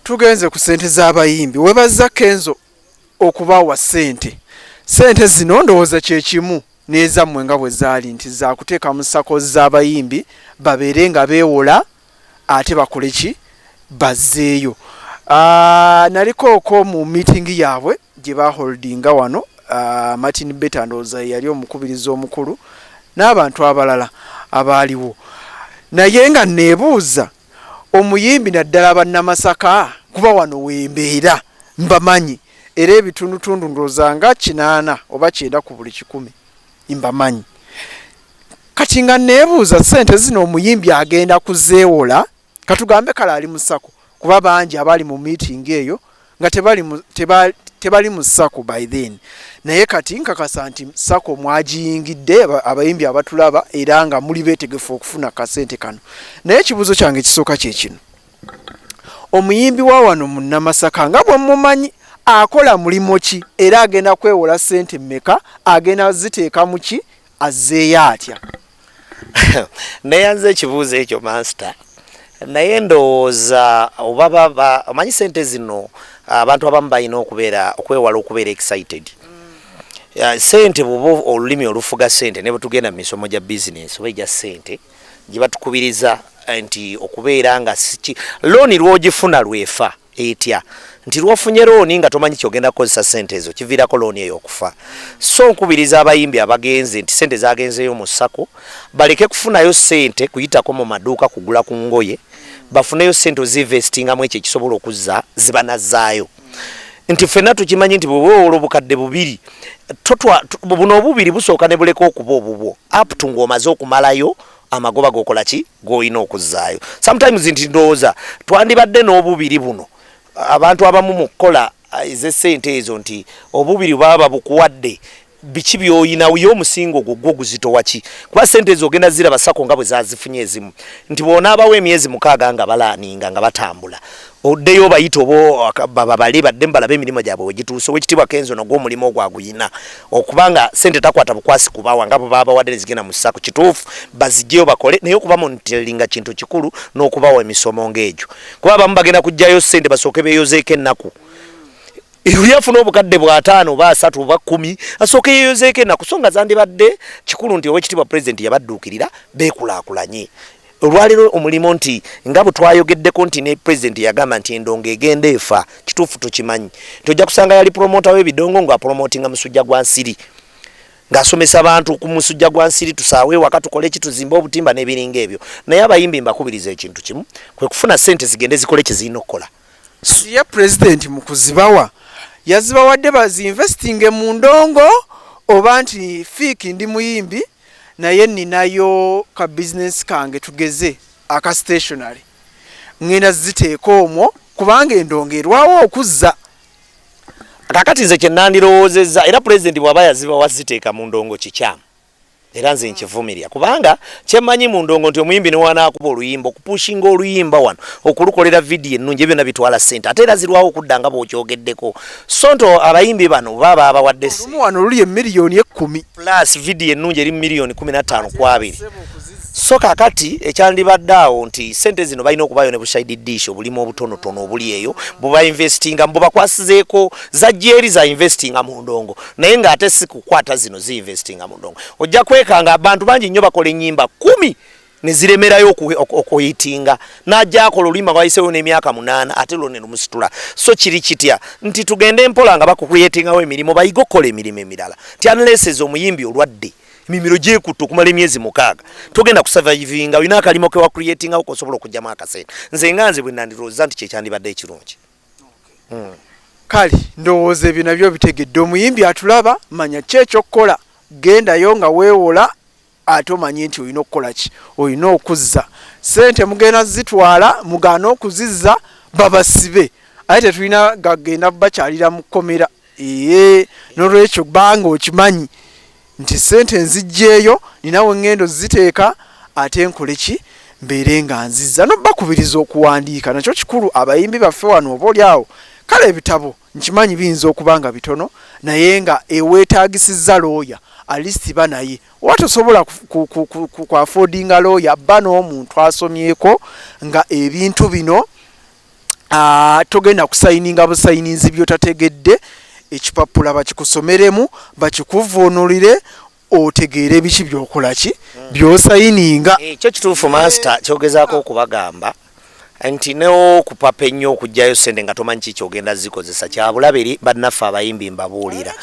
tugenze ku sente z'abayimbi webaza Kenzo okubawa sente zino ndowooza kye kimu n'ezammwe nga bwe zaali nti za kuteeka mu sako z'abayimbi babeere nga beewola ate bakole ki bazzeeyo. Nalikooko mu meeting yaabwe gye baholdinga wano Martin Betta ndowooza yali omukubirizi omukulu n'abantu abalala abaaliwo, naye nga neebuuza omuyimbi naddala bannamasaka kuba wano wembeera mbamanyi era ebitundutundu ndowooza nga 8 oba 9 ku buli 100 mbamanyi. Kati nga neebuuza sente zino omuyimbi agenda kuzeewola katugambe kale ali mu sako kuba bangi abali mu meeting eyo nga tebali mu sako by then, naye kati nkakasa nti sako mwagiyingidde abayimbi abatulaba era nga muli beetegefu okufuna kasente kano. Naye ekibuuzo kyange kisooka kye kino, omuyimbi wa wano mu Namasaka nga bwe mumanyi akola mulimo ki era agenda kwewola sente mmeka, agenda ziteeka mu ki, azzeeyo atya? Neyanze ekibuuzo ekyo master, naye ndowooza oba omanyi sente zino abantu abamu balina okwewala okubeera excited. Sente bw'oba olulimi olufuga sente ne bwe tugenda mu misomo gya business oba egya sente gye batukubiriza nti okubeera nga looni lw'ogifuna lwefa etya nti lwofunye looni nga tomanyi kyogenda kukozesa sente ezo kiviirako looni eyo okufa. So nkubiriza abayimbi abagenze nti sente zagenzeyo mu sako baleke kufunayo sente kuyitako mu maduuka kugula ku ngoye, bafuneyo sente ozinvestingamu ekyo ekisobola okuzza zibanazzaayo. Nti ffenna tukimanyi nti bweweewola obukadde 2 buno obubiri busooka ne buleka okuba obubwo up to ng'omaze okumalayo amagoba g'okola ki g'olina okuzzaayo. Sometimes nti ndowooza twandibadde n'obubiri buno abantu abamu mu kukola ez'essente ezo nti obubiri baba bukuwadde biki by'oyina uyo omusingo gwo guzitowa ki, kuba sente ezo ogenda ziraba sako nga bwe zazifunye ezimu nti bw'onaabawo emyezi 6 nga balaaninga nga batambula oddeyo bayita obo babali badde mbalabe emirimu gyabwe wegituuse wekitibwa Kenzo n'ogw'omulimu ogwaguyina okubanga sente takwata bukwasi kubawa nga bwe baba wadde zigenda mu sako kituufu bazijjeyo bakole, naye okuba monitoringa kintu kikulu n'okubawa emisomo ng'egyo kuba abamu bagenda kujjayo sente basooke beeyozeeko ennaku. Yuli afuna obukadde bwa 5 oba 3 oba 10 asooke yeeyozeeko ennaku so nga zandibadde kikulu nti owekitibwa pulezidenti yabadduukirira beekulaakulanye. Olwaliro omulimu nti nga bwe twayogeddeko nti ne pulezidenti yagamba nti endongo egenda efa kituufu tukimanyi, tojja kusanga yali promota w'ebidongo ng'apromotinga musujja gwa nsiri ng'asomesa abantu ku musujja gwa nsiri tusaawe waka tukole ki tuzimbe obutimba n'ebiringa ebyo. Naye abayimbi mbakubiriza ekintu kimu kwe kufuna sente zigende zikole kye zirina okukola. Ye pulezidenti mu kuzibawa yazibawadde bazinvestinge mu ndongo oba nti fiiki ndi muyimbi naye ninayo ka business kange tugeze aka stationary ngenda ziteeka omwo kubanga endongo erwawo okuzza. Kakati nze kye nandirowoozezza era pulezidenti bw'aba yazibawa ziteeka mu ndongo kikyamu era nze nkivumirya kubanga kyemmanyi mu ndongo nti omuyimbi ne wanaakuba oluyimba okupushinga oluyimba wano okulukolera vidiyo ennungi ebyo bitwala sente ate era zirwawo okudda nga bw'okyogeddeko. So nto abayimbi bano baba abawadde wano luli emiliyoni 10 plus vidiyo ennungi eri miliyoni 15 ku 2. So kakati ekyandibadde awo nti sente zino balina okubayo ne bushayidi dish obulimu obutonotono obuli eyo buba investinga mbubakwasizeeko zajjeeri za investinga mu ndongo naye ng'ate si kukwata zino zi investinga mu ndongo. Ojja kwekanga abantu bangi nnyo bakola ennyimba 10 ne ziremerayo okuyitinga n'ajja akola oluyimba wayiseeyo n'emyaka 8 ate lwo ne lumusitula. So kiri kitya nti tugende mpola nga bakukuyetingawo emirimu bayiga okukola emirimu emirala nti unless ezo omuyimbi olwadde emimiro gyekutta okumala emyezi 6 togenda kusurvivinga olina akalimo ke wa creatinga okosobola okujjamu akasente. Nze nganze bwe nandirowooza nti kyekyandibadde ekirungi. Kale ndowooza ebyo nabyo bitegedde omuyimbi atulaba manya kyekyokukola gendayo nga weewola ate omanye nti olina okukola ki olina okuzza sente mugenda zitwala mugaana okuzizza babasibe ate tetulina gagenda bakyalira mu kkomera n'olwekyo banga okimanyi nti sente nzijjeeyo ninawe ngendo ziteeka ate nkole ki mbeere nga nzizza no bakubiriza okuwandiika nakyo kikulu. Abayimbi baffe wano oba oli awo kale ebitabo nkimanyi biyinza okuba nga bitono naye nga eweetaagisizza looya alisti banaye oba tosobola ku affordinga looya bba n'omuntu asomyeko nga ebintu bino togenda kusayininga busayininzi byotategedde ekipapula bakikusomeremu bakikuvuunulire otegeere biki byokola ki byosayininga ekyo kituufu master kyogezaako okubagamba nti neokupapa ennyo okugjayo sente nga tomanyi ki kyogenda zikozesa kyabulabe eri bannaffe abayimbi mbabuulira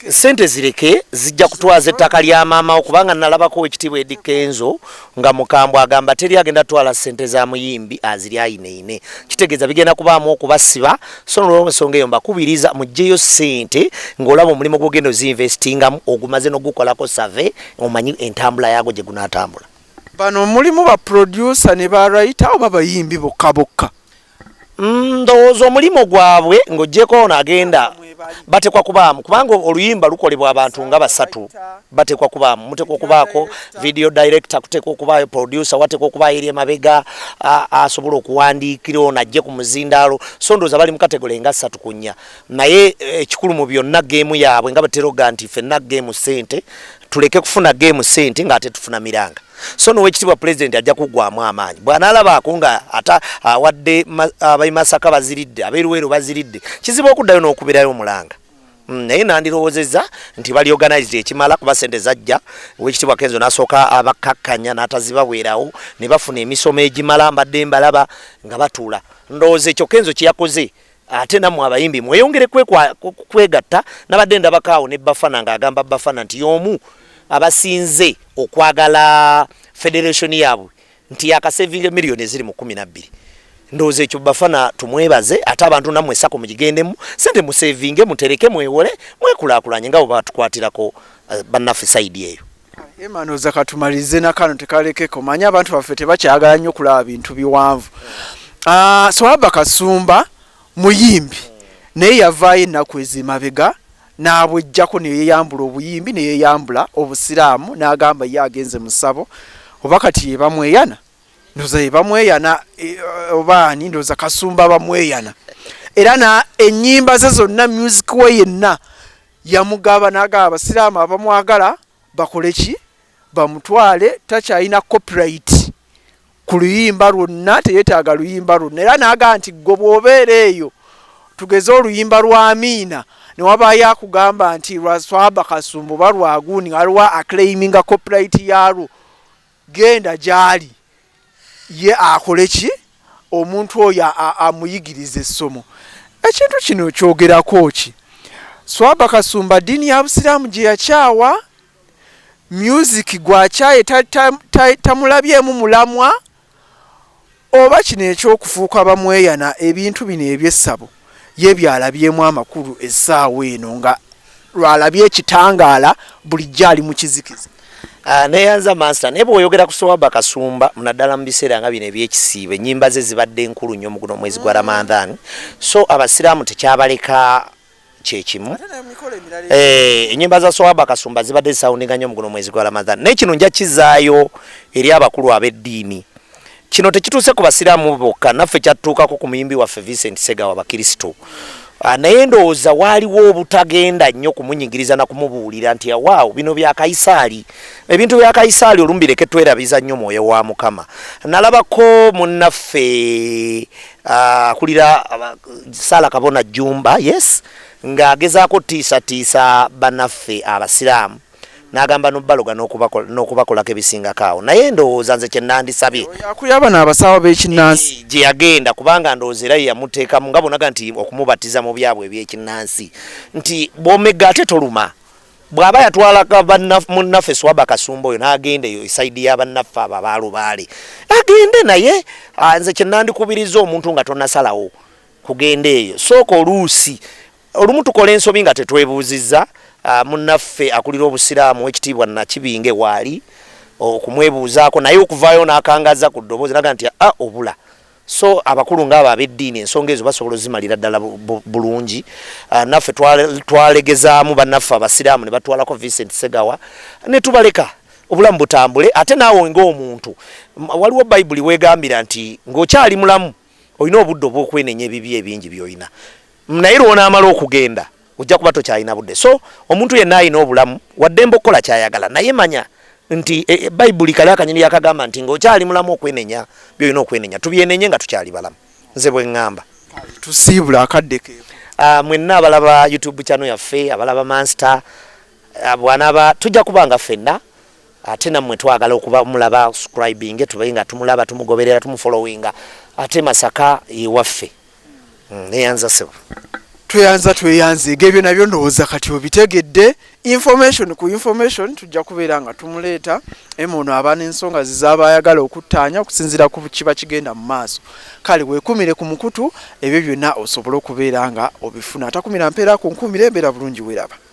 sente zireke zijja kutwaza ettaka lya maama kubanga nalabako ekitibwa Eddie Kenzo nga mukambwe agamba teri agenda twala sente za muyimbi aziri ayineine kitegeeza bigenda kubaamu okubasiba so n'olw'ensonga eyo mbakubiriza mugjeyo sente ng'olaba omulimu gw'ogenda ozinvestingamu ogumaze n'ogukolako save omanyi entambula yaago gye gunaatambula. Bano mulimu ba producer ne ba writer oba bayimbi bokka bokka. Ndowooza omulimu gwabwe ng'oggyeko ono agenda batekwa kubaamu kubanga oluyimba lukolebwa abantu nga basatu batekwa kubaamu mutekwa okubaako video director kutekwa okubaayo producer watekwa okubaayo eri emabega asobola okuwandiikira ono ajje ku muzindaalo so ndowooza bali mu kategole nga 3 ku 4 naye ekikulu mu byonna geemu yaabwe nga bateroga nti ffenna geemu sente tuleke kufuna geemu sente ng'ate tufuna miranga. So no wekitibwa president ajja kugwamu amaanyi bw'anaalabako nga ata awadde abayimasaka baziridde abeeruweero baziridde kizibu okuddayo n'okubirayo omulanga naye nandirowoozezza nti bali organized ekimala kuba sente zajja wekitibwa Kenzo n'asooka abakkakkanya n'ataziba bwerawo ne bafuna emisomo egimala mbadde mbalaba nga batuula ndowooza ekyo Kenzo kyeyakoze ate nammwe abayimbi mweyongere kwegatta nabadde ndabakaawo ne Bafana ng'agamba Bafana nti y'omu abasinze okwagala federation yaabwe nti yakasaving million eziri mu 12 ndowooza ekyo Bafana tumwebaze ate abantu nammwe sako mugigendemu sente musavinge mutereke mwewole mwekulaakulanye nga bwe batukwatirako bannaffe side eyo. Emanoza katumalize nakano tekalekeko manya abantu baffe tebakyagala nnyo kulaba bintu biwanvu. Swaba Kasumba muyimbi naye yavaayo ennaku ezimabega n'abwejjako ne yeeyambula obuyimbi ne yeeyambula obusiraamu n'agamba ye agenze mu ssabo oba kati ye bamweyana ndowooza ye bamweyana obaani ndowooza Kasumba bamweyana era ennyimba ze zonna music we yenna yamugaba n'agaba abasiraamu abamwagala bakole ki bamutwale takyalina copyright ku luyimba lwonna teyeetaaga luyimba lwonna era n'agamba nti gwe bw'obeera eyo tugeze oluyimba lwa Amiina ne wabaayo akugamba nti lwa Swaba Kasumba oba lwaguuni aliwa aclaiminga copyright yaalwo genda gy'ali ye akole ki omuntu oyo amuyigiriza essomo ekintu kino kyogerako ki Swaba Kasumba ddiini ya busiraamu gye yakyawa music gwakyaye tamulabyemu mulamwa oba kino ekyokufuuka bamweyana ebintu bino ebyessabo ye byalabyemu amakulu essaawa eno nga lwalabye ekitangaala bulijjo ali mu kizikiza. Neyanza master naye bw'oyogera ku Swaba Kasumba munaddala mu biseera nga bino ebyekisiibo ennyimba ze zibadde nkulu nnyo mu guno mwezi gwa Ramadhan so abasiraamu tekyabaleka kyekimu ennyimba za Swaba Kasumba zibadde zisawundinga nnyo mu guno mwezi gwa Ramadhan naye kino nja kizaayo eri abakulu ab'eddiini kino tekituuse ku basiraamu bokka naffe kyatuukako ku muyimbi waffe Vincent Segawa Bakristo naye ndowooza waaliwo obutagenda nnyo kumunyigiriza na kumubuulira nti awaawo bino bya Kaisaali ebintu bya Kaisaali olumu bireke twerabiza nnyo mwoyo wa Mukama. Nalabako munnaffe akulira Sala Kabona Jumba yes ng'agezaako tiisa bannaffe abasiraamu n'agamba n'obbaloga n'okubakolako ebisingakaawo naye ndowooza nze kye nandisabye yakuyaba n'abasawo b'ekinnansi gye yagenda kubanga ndowooza era yamuteekamu nga bonaga nti okumubatiza mu byabwe eby'ekinnansi nti bw'omegga ate toluma bw'aba yatwalaka munnaffe Swaba Kasumba oyo n'agenda eyo esaidi y'abannaffe abo abaalubaale agende naye nze kye nandikubiriza omuntu nga tonnasalawo kugenda eyo sooka oluusi olumu tukola ensobi nga tetwebuuzizza munnaffe akulira obusiraamu ekitiibwa Nakibinge waali okumwebuuzaako naye okuvaayo n'akangaza ku ddoboozi naga nti obula so abakulu ng'abo ab'eddiini ensonga ezo basobola ozimalira ddala bulungi naffe twalegezaamu bannaffe abasiraamu ne batwalako Vincent Segawa ne tubaleka obulamu butambule ate naawe ng'omuntu waliwo Bayibuli weegambira nti ng'okyali mulamu olina obudde obw'okwenenya ebibi ebingi by'olina naye lw'onaamala okugenda ojja kuba tokyalina budde so omuntu yenna alina obulamu waddembe okukola kyayagala naye manya nti Bayibuli kale akanyonyi yakagamba nti ng'okyali mulamu okwenenya by'olina okwenenya tubyenenye nga tukyali balamu nze bwe ŋŋamba. Tusiibula akadde keeko. Mwenna abalaba YouTube channel yaffe, abalaba Monster, bwanaba tujja kubanga ffenna ate nammwe twagala okuba mulaba subscribing tube nga tumulaba tumugoberera tumufollowinga ate Masaka ewaffe. Neyanza sebo. Tweyanze ebyo nabyo ndowooza kati obitegedde. Information ku information tujja kubeera nga tumuleeta emono abaana ensonga zizaabayagala okuttaanya okusinziira ku kiba kigenda mu maaso. Kale weekumire ku mukutu ebyo byonna osobola okubeera nga obifuna. Atakumira mpeera ku nkumire embeera bulungi weeraba.